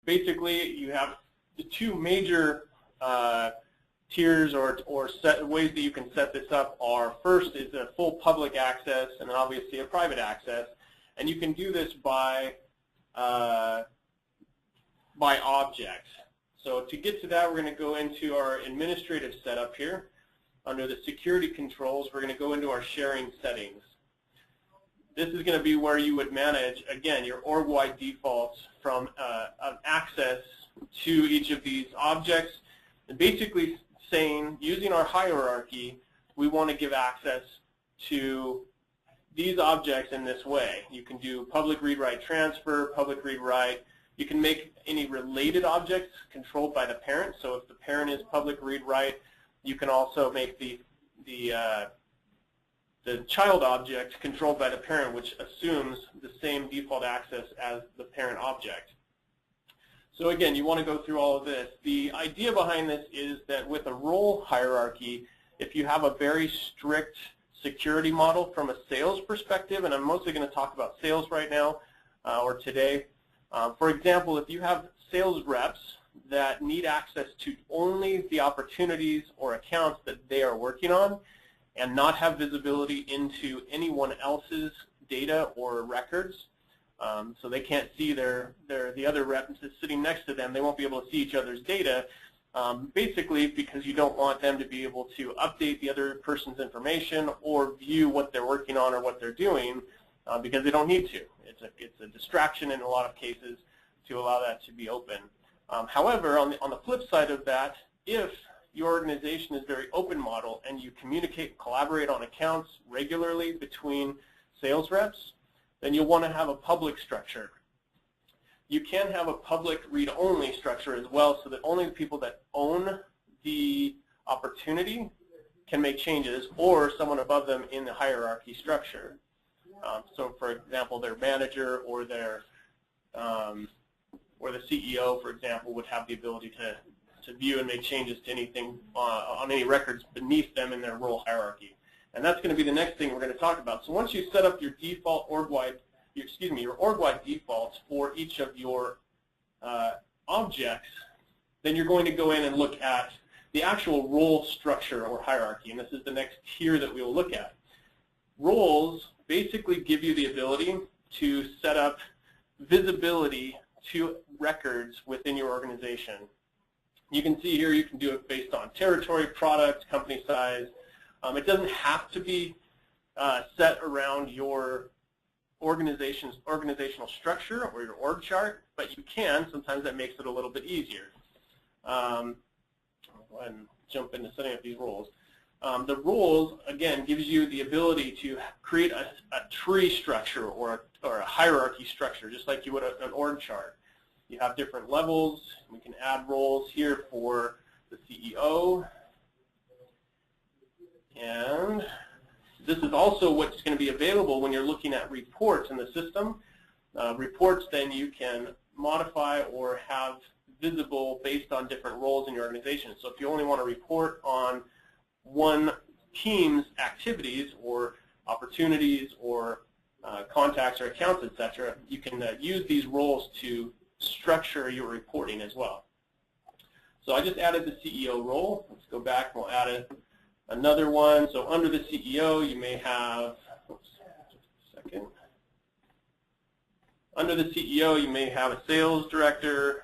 basically you have the two major tiers or ways that you can set this up are, first is a full public access and then obviously a private access. And you can do this by object. So to get to that, we're going to go into our administrative setup here. Under the security controls, we're going to go into our sharing settings. This is going to be where you would manage, again, your org-wide defaults from an access to each of these objects. And basically saying, using our hierarchy, we want to give access to these objects in this way. You can do public read-write transfer, public read-write. You can make any related objects controlled by the parent. So if the parent is public read-write, you can also make the child object controlled by the parent, which assumes the same default access as the parent object. So again, you want to go through all of this. The idea behind this is that with a role hierarchy, if you have a very strict security model from a sales perspective, and I'm mostly going to talk about sales right now or today. For example, if you have sales reps that need access to only the opportunities or accounts that they are working on and not have visibility into anyone else's data or records, so they can't see the other reps sitting next to them, they won't be able to see each other's data, basically because you don't want them to be able to update the other person's information or view what they're working on or what they're doing because they don't need to. It's a distraction in a lot of cases to allow that to be open. However, on the flip side of that, if your organization is very open model and you communicate and collaborate on accounts regularly between sales reps, then you'll want to have a public structure. You can have a public read-only structure as well, so that only the people that own the opportunity can make changes, or someone above them in the hierarchy structure. So, for example, their manager or the CEO, for example, would have the ability to view and make changes to anything on any records beneath them in their role hierarchy. And that's going to be the next thing we're going to talk about. So once you set up your default org-wide, your org-wide defaults for each of your objects, then you're going to go in and look at the actual role structure or hierarchy. And this is the next tier that we will look at. Roles basically give you the ability to set up visibility to records within your organization. You can see here you can do it based on territory, product, company size. It doesn't have to be set around your organizational structure or your org chart, but you can. Sometimes that makes it a little bit easier. I'll go ahead and jump into setting up these roles. The roles, again, gives you the ability to create a tree structure or a hierarchy structure, just like you would an org chart. You have different levels. We can add roles here for the CEO. And this is also what's going to be available when you're looking at reports in the system. Reports then you can modify or have visible based on different roles in your organization. So if you only want to report on one team's activities or opportunities or contacts or accounts, etc., you can use these roles to structure your reporting as well. So I just added the CEO role. Let's go back and we'll add another one. So under the CEO, you may have, just a second. Under the CEO, you may have a sales director,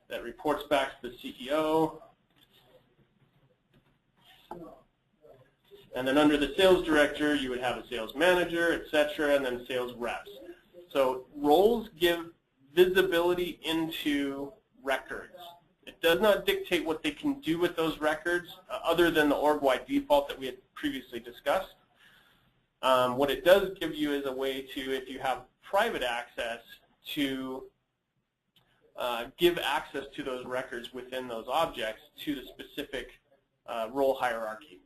that reports back to the CEO. And then under the sales director, you would have a sales manager, etc., and then sales reps. So roles give visibility into records. It does not dictate what they can do with those records other than the org-wide default that we had previously discussed. What it does give you is a way to, if you have private access, to give access to those records within those objects to the specific role hierarchy.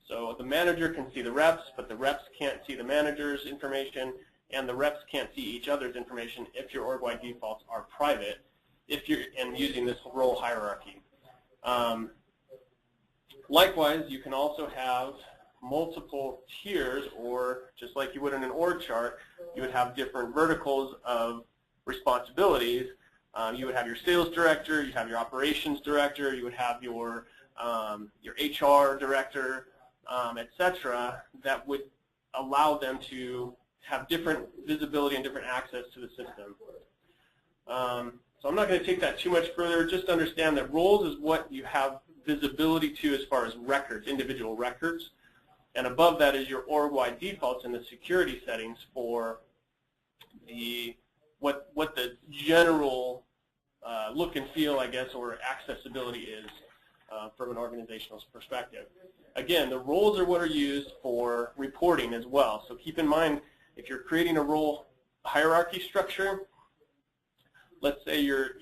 So the manager can see the reps, but the reps can't see the manager's information, and the reps can't see each other's information if your org-wide defaults are private, if you're using this role hierarchy. Likewise, you can also have multiple tiers, or just like you would in an org chart, you would have different verticals of responsibilities. You would have your sales director, you have your operations director, you would have your HR director, etc. That would allow them to have different visibility and different access to the system. So I'm not going to take that too much further. Just understand that roles is what you have visibility to as far as records, individual records. And above that is your org-wide defaults and the security settings for what the general look and feel, I guess, or accessibility is from an organizational perspective. Again, the roles are what are used for reporting as well. So keep in mind, if you're creating a role hierarchy structure, let's say your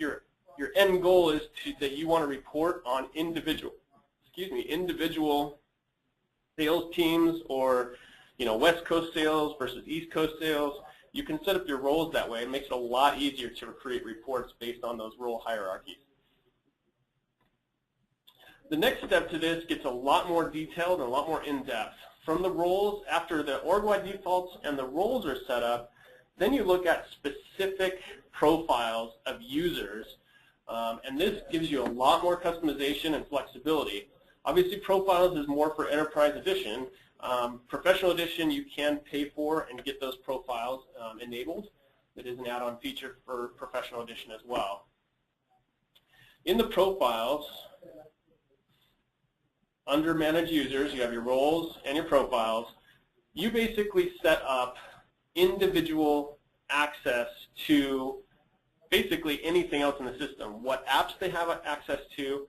end goal is that you want to report on individual sales teams, or West Coast sales versus East Coast sales. You can set up your roles that way. It makes it a lot easier to create reports based on those role hierarchies. The next step to this gets a lot more detailed and a lot more in-depth. From the roles, after the org-wide defaults and the roles are set up, then you look at specific profiles of users, and this gives you a lot more customization and flexibility. Obviously, profiles is more for Enterprise Edition. Professional Edition you can pay for and get those profiles enabled. It is an add-on feature for Professional Edition as well. In the profiles, under Manage Users, you have your roles and your profiles. You basically set up individual access to basically anything else in the system. What apps they have access to,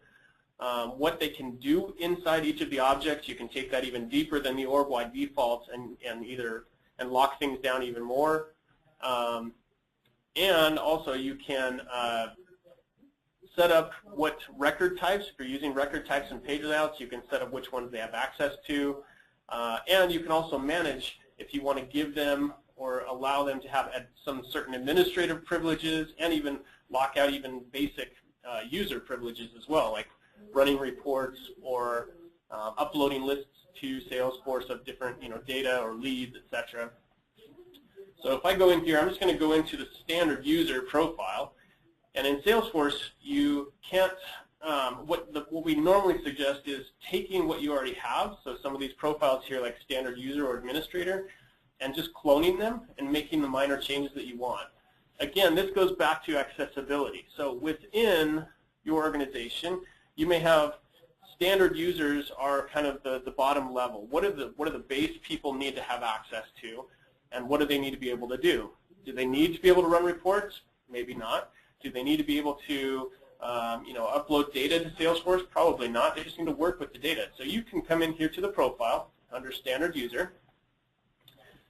what they can do inside each of the objects. You can take that even deeper than the org-wide defaults and lock things down even more. And also you can set up what record types. If you're using record types and page layouts, you can set up which ones they have access to. And you can also manage if you want to give them or allow them to have some certain administrative privileges, and even lock out even basic user privileges as well, like running reports or uploading lists to Salesforce of different data or leads, etc. So if I go in here, I'm just going to go into the standard user profile. And in Salesforce, you can't, what we normally suggest is taking what you already have, so some of these profiles here like standard user or administrator, and just cloning them and making the minor changes that you want. Again, this goes back to accessibility. So within your organization, you may have standard users are kind of the bottom level. What are the base people need to have access to, and what do they need to be able to do? Do they need to be able to run reports? Maybe not. Do they need to be able to upload data to Salesforce? Probably not. They just need to work with the data. So you can come in here to the profile under standard user,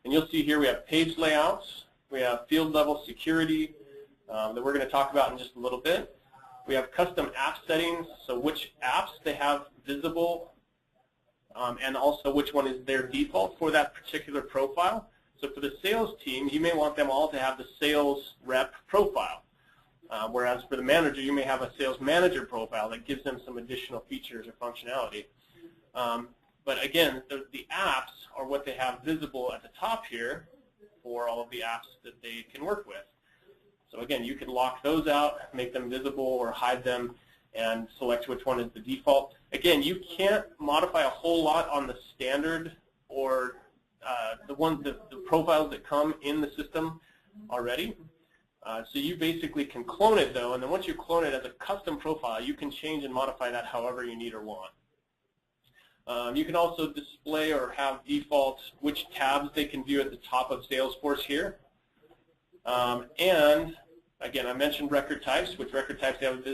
and you'll see here we have page layouts, we have field level security that we're going to talk about in just a little bit. We have custom app settings, so which apps they have visible, and also which one is their default for that particular profile. So for the sales team, you may want them all to have the sales rep profile. Whereas for the manager, you may have a sales manager profile that gives them some additional features or functionality. But again, the apps are what they have visible at the top here for all of the apps that they can work with. So again, you can lock those out, make them visible, or hide them, and select which one is the default. Again, you can't modify a whole lot on the standard or the profiles that come in the system already. So you basically can clone it though, and then once you clone it as a custom profile, you can change and modify that however you need or want. You can also display or have default which tabs they can view at the top of Salesforce here. And again, I mentioned record types, which record types they have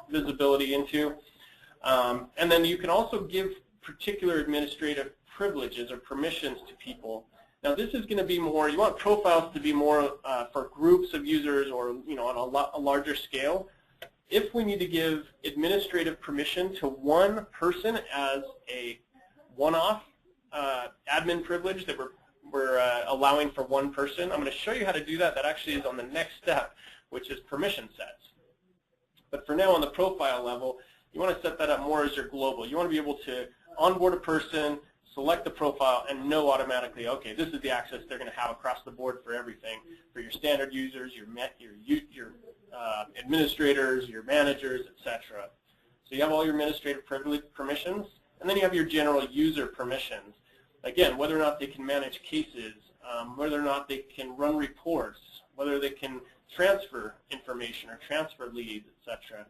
visibility into. And then you can also give particular administrative privileges or permissions to people. Now this is going to be more, you want profiles to be more for groups of users or on a larger scale. If we need to give administrative permission to one person as a one-off admin privilege that we're allowing for one person, I'm going to show you how to do that. That actually is on the next step, which is permission sets. But for now, on the profile level, you want to set that up more as your global. You want to be able to onboard a person, select the profile and know automatically, okay, this is the access they're going to have across the board for everything, for your standard users, your administrators, your managers, etc. So you have all your administrative privilege permissions, and then you have your general user permissions. Again, whether or not they can manage cases, whether or not they can run reports, whether they can transfer information or transfer leads, etc.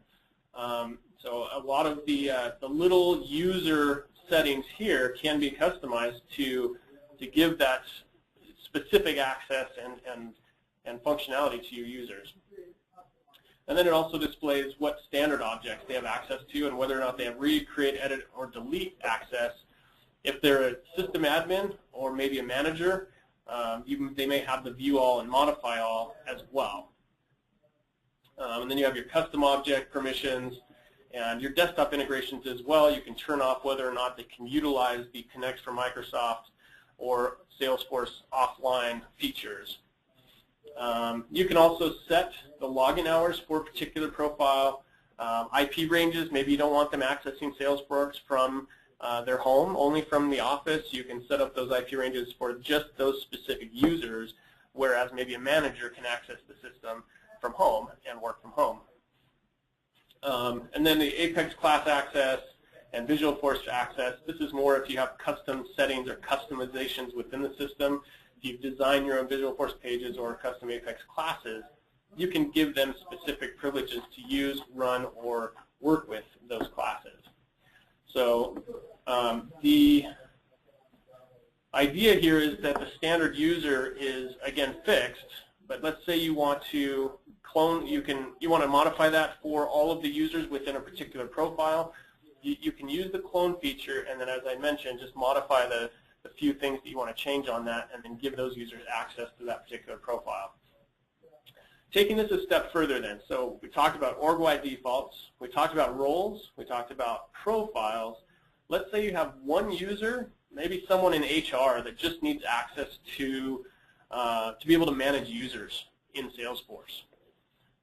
So a lot of the little user settings here can be customized to give that specific access and functionality to your users. And then it also displays what standard objects they have access to and whether or not they have read, create, edit, or delete access. If they're a system admin or maybe a manager, they may have the view all and modify all as well. And then you have your custom object permissions and your desktop integrations as well. You can turn off whether or not they can utilize the Connect for Microsoft or Salesforce offline features. You can also set the login hours for a particular profile, IP ranges. Maybe you don't want them accessing Salesforce from their home, only from the office. You can set up those IP ranges for just those specific users, whereas maybe a manager can access the system from home and work from home. And then the Apex class access and Visualforce access. This is more if you have custom settings or customizations within the system. If you've designed your own Visualforce pages or custom Apex classes, you can give them specific privileges to use, run, or work with those classes. So the idea here is that the standard user is, again, fixed, but let's say you want to clone, you want to modify that for all of the users within a particular profile. You can use the clone feature, and then as I mentioned, just modify the few things that you want to change on that, and then give those users access to that particular profile. Taking this a step further then, so we talked about org-wide defaults, we talked about roles, we talked about profiles. Let's say you have one user, maybe someone in HR that just needs access to be able to manage users in Salesforce.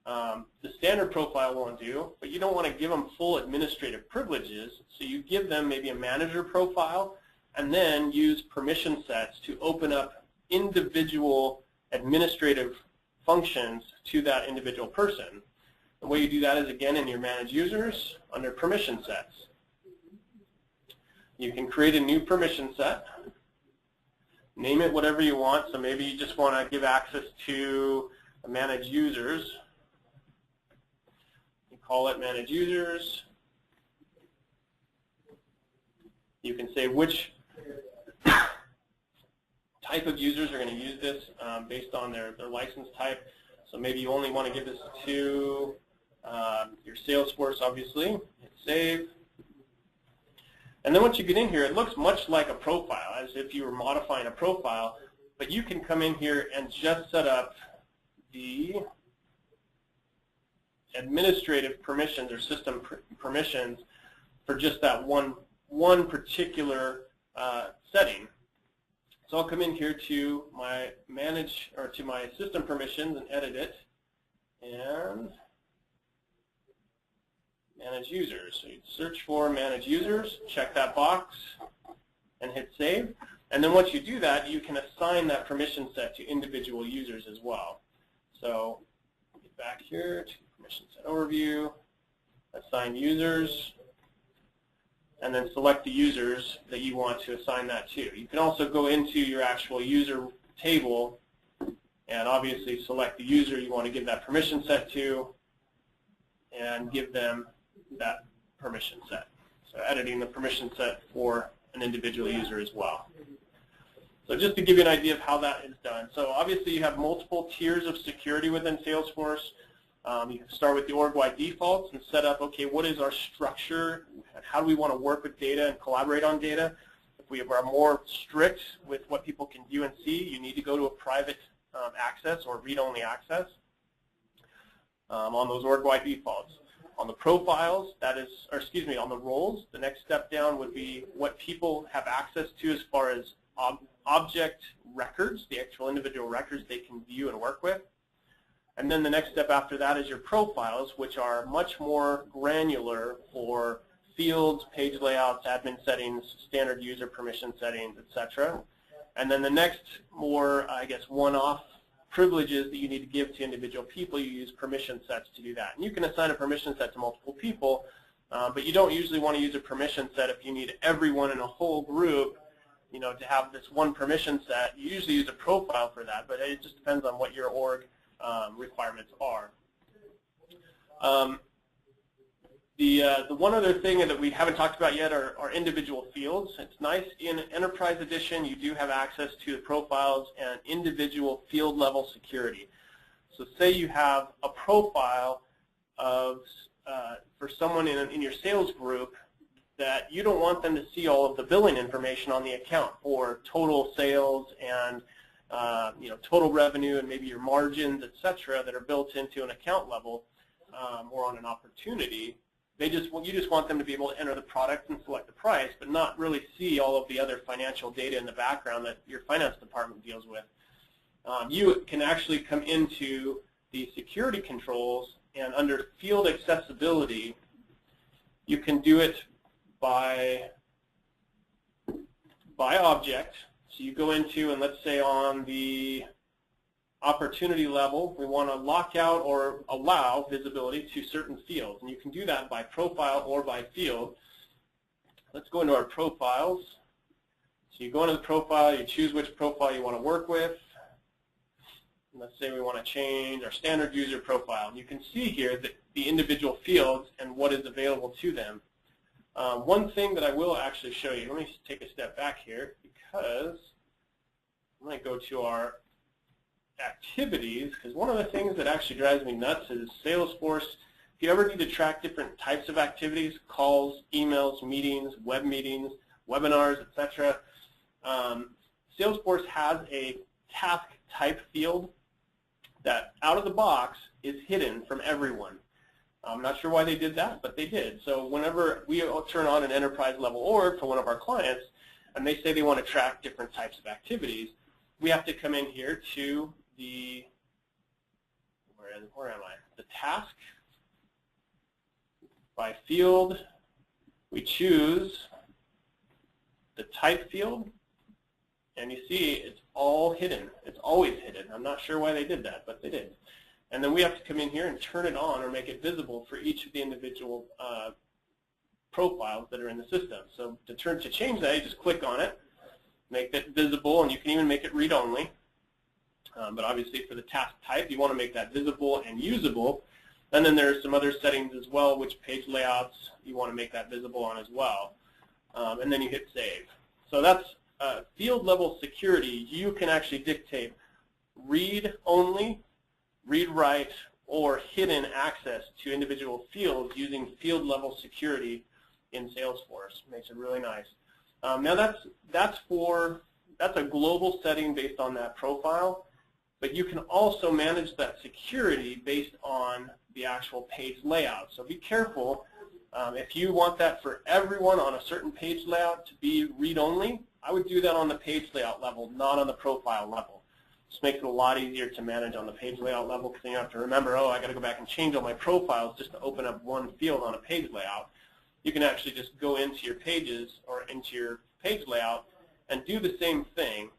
The standard profile won't do, but you don't want to give them full administrative privileges, so you give them maybe a manager profile and then use permission sets to open up individual administrative functions to that individual person. The way you do that is, again, in your manage users under permission sets. You can create a new permission set, name it whatever you want. So maybe you just want to give access to manage users. You call it manage users. You can say which type of users are going to use this based on their license type. So maybe you only want to give this to your Salesforce, obviously. Hit save. And then once you get in here, it looks much like a profile, as if you were modifying a profile, but you can come in here and just set up the administrative permissions or system permissions for just that one particular setting. So I'll come in here to my to my system permissions and edit it and manage users. So you search for manage users, check that box, and hit save. And then once you do that, you can assign that permission set to individual users as well. So get back here to permission set overview, assign users, and then select the users that you want to assign that to. You can also go into your actual user table and obviously select the user you want to give that permission set to and give them that permission set. So editing the permission set for an individual user as well. So just to give you an idea of how that is done. So obviously you have multiple tiers of security within Salesforce. You can start with the org-wide defaults and set up, okay, what is our structure? How do we want to work with data and collaborate on data? If we are more strict with what people can view and see, you need to go to a private access or read-only access on those org-wide defaults. On the profiles, on the roles, the next step down would be what people have access to as far as object records, the actual individual records they can view and work with. And then the next step after that is your profiles, which are much more granular for fields, page layouts, admin settings, standard user permission settings, etc. And then the next more, I guess, one-off privileges that you need to give to individual people, you use permission sets to do that. And you can assign a permission set to multiple people, but you don't usually want to use a permission set if you need everyone in a whole group, you know, to have this one permission set. You usually use a profile for that, but it just depends on what your org requirements are. The one other thing that we haven't talked about yet are individual fields. It's nice in Enterprise Edition you do have access to the profiles and individual field level security. So say you have a profile of for someone in your sales group that you don't want them to see all of the billing information on the account for total sales and you know, total revenue and maybe your margins, etc., that are built into an account level or on an opportunity. You just want them to be able to enter the product and select the price, but not really see all of the other financial data in the background that your finance department deals with. You can actually come into the security controls, and under field accessibility, you can do it by object. So you go into, and let's say on the opportunity level, we want to lock out or allow visibility to certain fields. And you can do that by profile or by field. Let's go into our profiles. So you go into the profile, you choose which profile you want to work with. And let's say we want to change our standard user profile. And you can see here that the individual fields and what is available to them. One thing that I will actually show you, let me take a step back here, because I'm going to go to our activities, because one of the things that actually drives me nuts is Salesforce. If you ever need to track different types of activities, calls, emails, meetings, webinars, etc., Salesforce has a task type field that out of the box is hidden from everyone. I'm not sure why they did that, but they did. So whenever we turn on an enterprise level org for one of our clients and they say they want to track different types of activities, we have to come in here to the, where am I? The task. By field, we choose the type field, and you see it's all hidden. It's always hidden. I'm not sure why they did that, but they did. And then we have to come in here and turn it on or make it visible for each of the individual profiles that are in the system. So to change that, you just click on it, make that visible, and you can even make it read-only. But obviously for the task type, you want to make that visible and usable. And then there's some other settings as well, which page layouts you want to make that visible on as well. And then you hit save. So that's field level security. You can actually dictate read-only, read-write, or hidden access to individual fields using field level security in Salesforce. Makes it really nice. Now that's a global setting based on that profile, but you can also manage that security based on the actual page layout. So be careful. If you want that for everyone on a certain page layout to be read-only, I would do that on the page layout level, not on the profile level. Just makes it a lot easier to manage on the page layout level, because then you have to remember, oh, I got to go back and change all my profiles just to open up one field on a page layout. You can actually just go into your pages or into your page layout and do the same thing.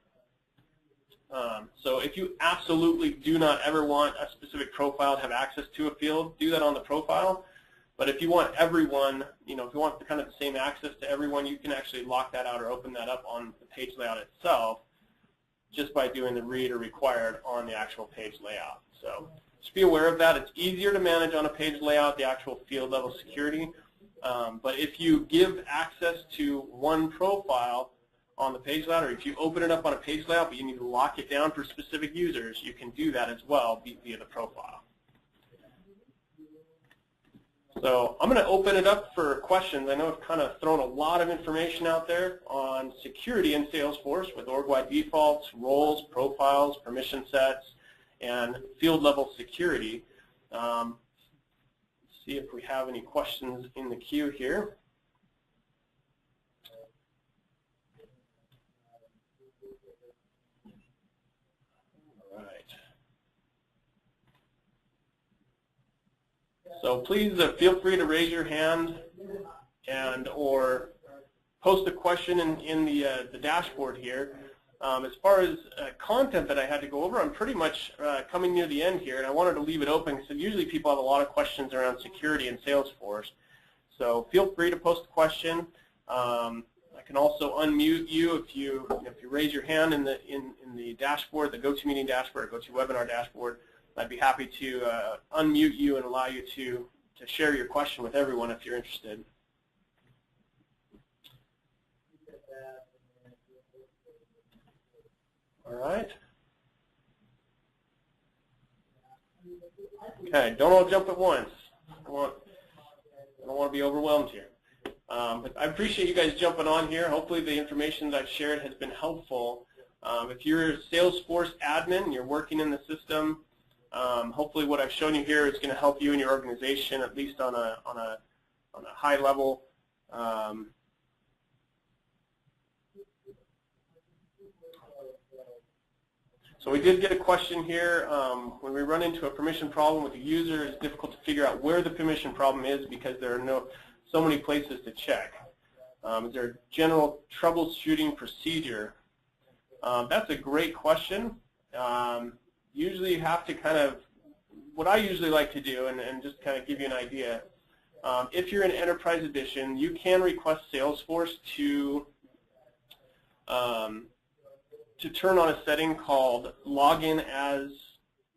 So if you absolutely do not ever want a specific profile to have access to a field, do that on the profile. But if you want everyone, you know, if you want the kind of the same access to everyone, you can actually lock that out or open that up on the page layout itself just by doing the read or required on the actual page layout. So just be aware of that. It's easier to manage on a page layout, the actual field level security. But if you give access to one profile on the page layout, or if you open it up on a page layout but you need to lock it down for specific users, you can do that as well via the profile. So I'm going to open it up for questions. I know I've kind of thrown a lot of information out there on security in Salesforce with org-wide defaults, roles, profiles, permission sets, and field level security. Let's see if we have any questions in the queue here. So please feel free to raise your hand and or post a question in the dashboard here. As far as content that I had to go over, I'm pretty much coming near the end here, and I wanted to leave it open because usually people have a lot of questions around security in Salesforce. So feel free to post a question. I can also unmute you if you raise your hand in the dashboard, the GoToMeeting dashboard, or GoToWebinar dashboard. I'd be happy to unmute you and allow you to share your question with everyone if you're interested. All right. Okay, don't all jump at once. I don't want to be overwhelmed here. But I appreciate you guys jumping on here. Hopefully the information that I've shared has been helpful. If you're a Salesforce admin, you're working in the system, hopefully what I've shown you here is going to help you in your organization, at least on a high level. So we did get a question here. When we run into a permission problem with a user, it's difficult to figure out where the permission problem is because there are so many places to check. Is there a general troubleshooting procedure? That's a great question. Usually you have to what I usually like to do, and just kind of give you an idea, if you're in Enterprise Edition, you can request Salesforce to turn on a setting called Login as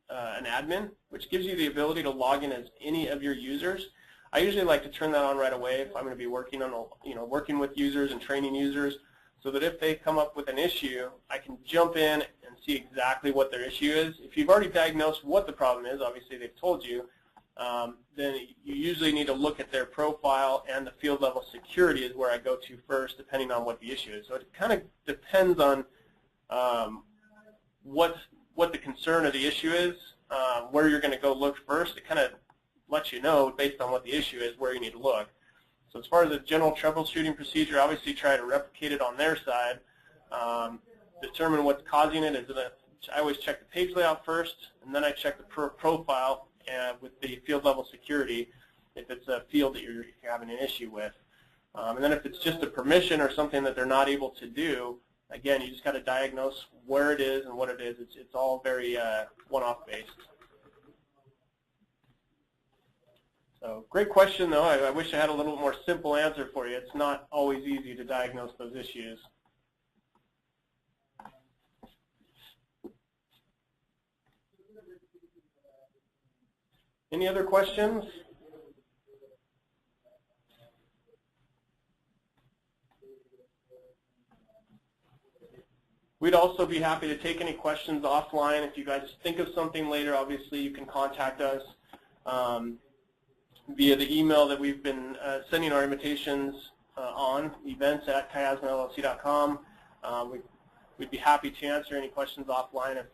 an admin, which gives you the ability to log in as any of your users. I usually like to turn that on right away if I'm going to be working on working with users and training users, so that if they come up with an issue, I can jump in and see exactly what their issue is. If you've already diagnosed what the problem is, obviously they've told you, then you usually need to look at their profile, and the field level security is where I go to first, depending on what the issue is. So it kind of depends on what the concern or the issue is, where you're going to go look first. It kind of lets you know, based on what the issue is, where you need to look. So as far as a general troubleshooting procedure, obviously try to replicate it on their side, determine what's causing it. I always check the page layout first, and then I check the profile with the field level security if it's a field that you're having an issue with. And then if it's just a permission or something that they're not able to do, again, you just got to diagnose where it is and what it is. It's all very one-off based. So great question, though. I wish I had a little more simple answer for you. It's not always easy to diagnose those issues. Any other questions? We'd also be happy to take any questions offline. If you guys think of something later, obviously you can contact us via the email that we've been sending our invitations on, events@kyazmallc.com. We'd be happy to answer any questions offline. If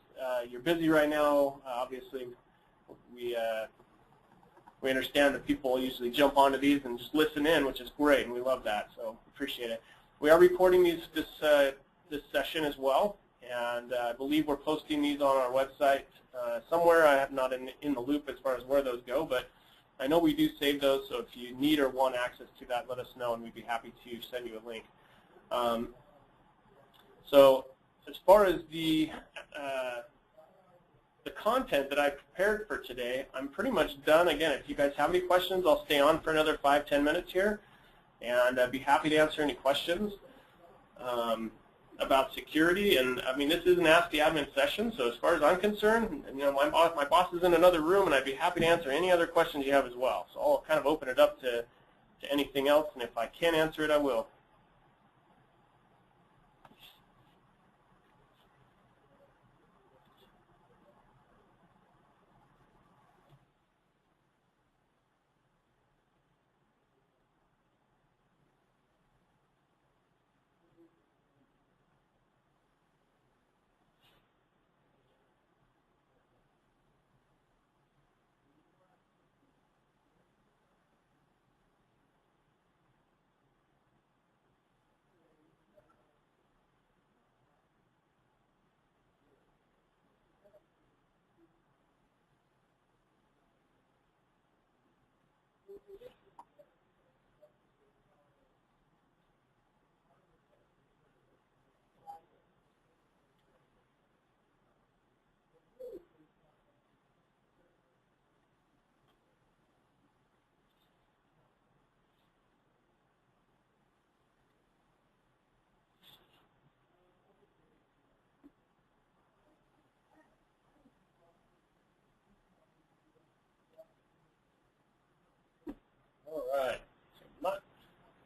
you're busy right now, obviously we understand that people usually jump onto these and just listen in, which is great, and we love that, so appreciate it. We are recording this session as well, and I believe we're posting these on our website somewhere. I have not in the loop as far as where those go, but I know we do save those, so if you need or want access to that, let us know, and we'd be happy to send you a link. So as far as the content that I prepared for today, I'm pretty much done. Again, if you guys have any questions, I'll stay on for another 5-10 minutes here, and I'd be happy to answer any questions about security. And I mean, this is an Ask the Admin session, so as far as I'm concerned, my boss is in another room, and I'd be happy to answer any other questions you have as well. So I'll kind of open it up to anything else, and if I can answer it, I will.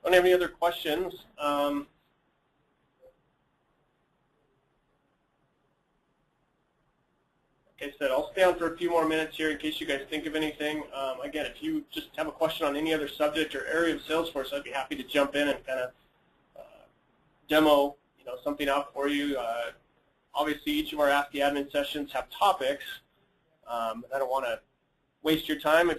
don't have any other questions. Like I said, I'll stay on for a few more minutes here in case you guys think of anything. Again, if you just have a question on any other subject or area of Salesforce, I'd be happy to jump in and kind of demo, something out for you. Obviously, each of our Ask the Admin sessions have topics. I don't want to waste your time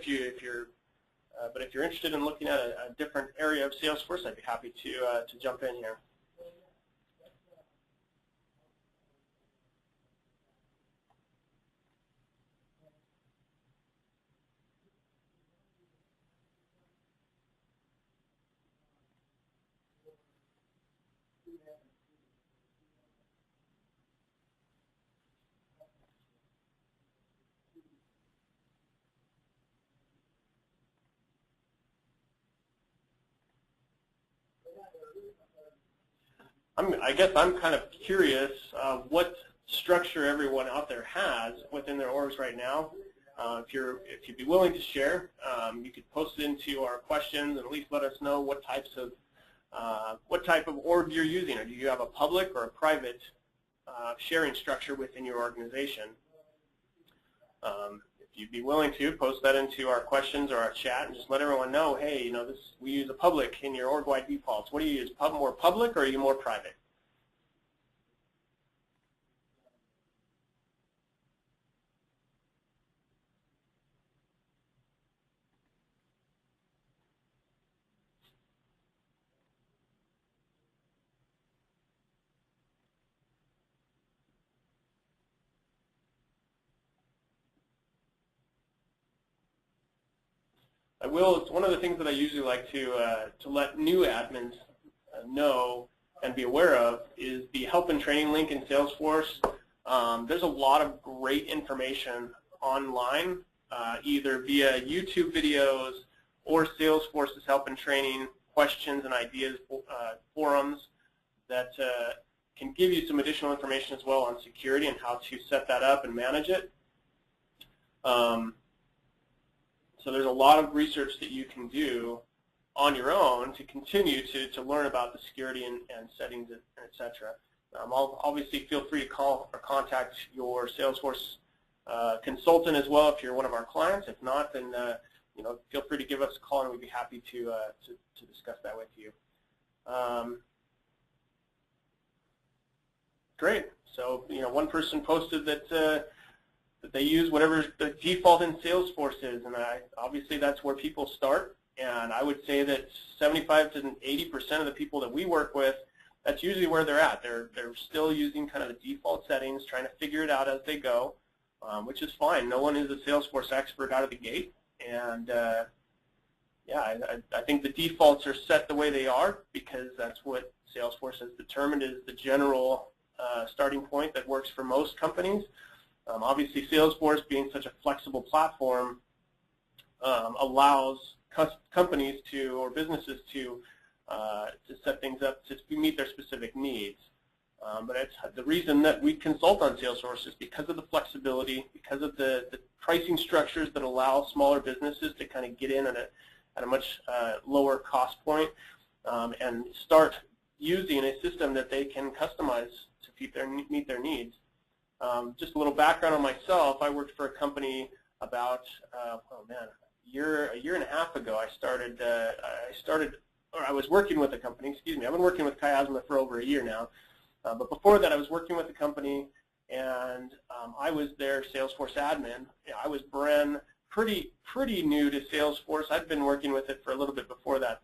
but if you're interested in looking at a different area of Salesforce, I'd be happy to jump in here. I guess I'm kind of curious what structure everyone out there has within their orgs right now. If you'd be willing to share, you could post it into our questions and at least let us know what type of org you're using. Or do you have a public or a private sharing structure within your organization? If you'd be willing to, post that into our questions or our chat and just let everyone know, hey, we use a public in your org-wide defaults. What do you use, more public or are you more private? It's one of the things that I usually like to let new admins know and be aware of is the help and training link in Salesforce. There's a lot of great information online, either via YouTube videos or Salesforce's help and training questions and ideas forums that can give you some additional information as well on security and how to set that up and manage it. So there's a lot of research that you can do on your own to continue to learn about the security and settings, etc. Obviously, feel free to call or contact your Salesforce consultant as well if you're one of our clients. If not, then feel free to give us a call and we'd be happy to discuss that with you. Great. So one person posted that they use whatever the default in Salesforce is, and obviously that's where people start. And I would say that 75 to 80% of the people that we work with, that's usually where they're at. They're still using kind of the default settings, trying to figure it out as they go, which is fine. No one is a Salesforce expert out of the gate, and yeah, I think the defaults are set the way they are because that's what Salesforce has determined is the general starting point that works for most companies. Obviously, Salesforce, being such a flexible platform, allows companies or businesses to set things up to meet their specific needs. But it's the reason that we consult on Salesforce is because of the flexibility, because of the pricing structures that allow smaller businesses to kind of get in at a much lower cost point and start using a system that they can customize to meet their needs. Just a little background on myself. I worked for a company about a year and a half ago. I was working with a company. Excuse me. I've been working with Kyazma for over a year now. But before that, I was working with a company, and I was their Salesforce admin. I was pretty new to Salesforce. I'd been working with it for a little bit before that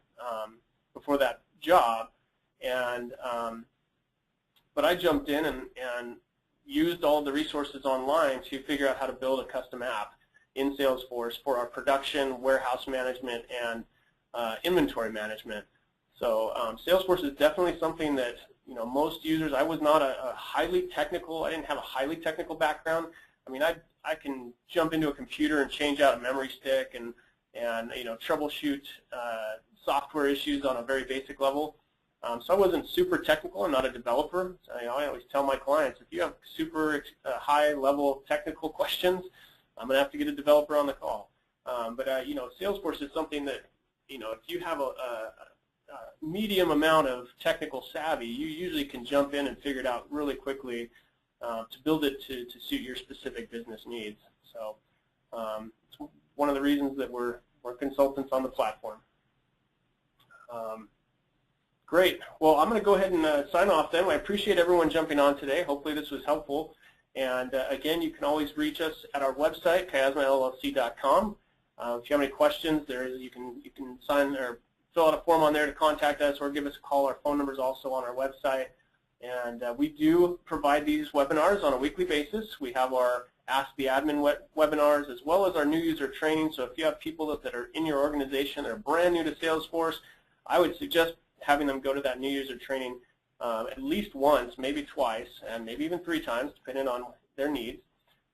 job, and but I jumped in and used all the resources online to figure out how to build a custom app in Salesforce for our production, warehouse management, and inventory management. So Salesforce is definitely something that most users. I was not a highly technical. I didn't have a highly technical background. I mean, I can jump into a computer and change out a memory stick and troubleshoot software issues on a very basic level. So I wasn't super technical. I'm not a developer. So, I always tell my clients, if you have super high-level technical questions, I'm going to have to get a developer on the call. But Salesforce is something that, if you have a medium amount of technical savvy, you usually can jump in and figure it out really quickly to build it to suit your specific business needs. So it's one of the reasons that we're consultants on the platform. Great. Well, I'm going to go ahead and sign off then. I appreciate everyone jumping on today. Hopefully this was helpful. And again, you can always reach us at our website, kyazmallc.com. If you have any questions, you can sign or fill out a form on there to contact us or give us a call. Our phone number is also on our website. And we do provide these webinars on a weekly basis. We have our Ask the Admin webinars as well as our new user training. So if you have people that are in your organization that are brand new to Salesforce, I would suggest having them go to that new user training at least once, maybe twice, and maybe even 3 times, depending on their needs,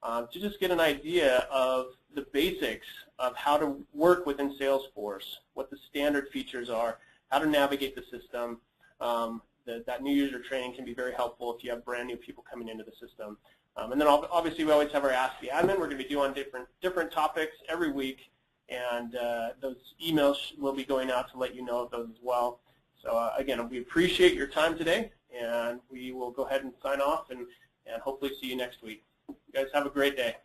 to just get an idea of the basics of how to work within Salesforce, what the standard features are, how to navigate the system. That new user training can be very helpful if you have brand new people coming into the system. And then obviously we always have our Ask the Admin. We're going to be doing different topics every week, and those emails will be going out to let you know of those as well. So again, we appreciate your time today, and we will go ahead and sign off and hopefully see you next week. You guys have a great day.